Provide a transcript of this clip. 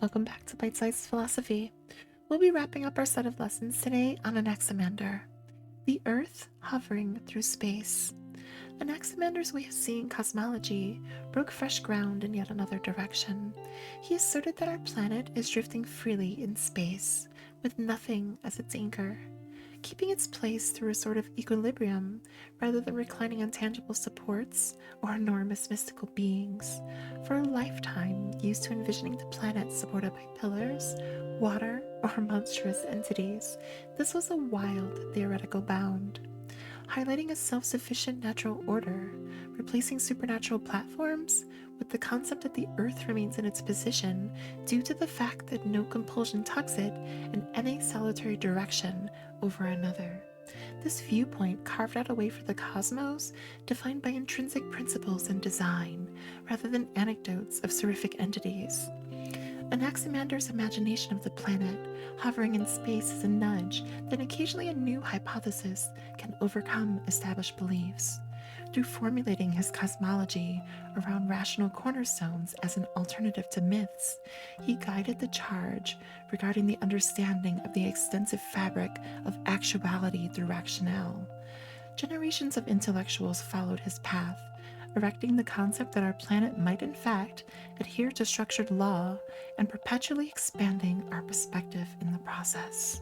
Welcome back to Bite-Sized Philosophy. We'll be wrapping up our set of lessons today on Anaximander, the Earth hovering through space. Anaximander's way of seeing cosmology broke fresh ground in yet another direction. He asserted that our planet is drifting freely in space, with nothing as its anchor, keeping its place through a sort of equilibrium rather than reclining on tangible supports or enormous mystical beings, for a lifetime used to envisioning the planet supported by pillars, water, or monstrous entities. This was a wild theoretical bound, highlighting a self-sufficient natural order, replacing supernatural platforms with the concept that the Earth remains in its position due to the fact that no compulsion tugs it in any solitary direction over another. This viewpoint carved out a way for the cosmos defined by intrinsic principles and design, rather than anecdotes of seraphic entities. Anaximander's imagination of the planet hovering in space is a nudge that occasionally a new hypothesis can overcome established beliefs. Through formulating his cosmology around rational cornerstones as an alternative to myths, he guided the charge regarding the understanding of the extensive fabric of actuality through rationale. Generations of intellectuals followed his path, erecting the concept that our planet might in fact adhere to structured law and perpetually expanding our perspective in the process.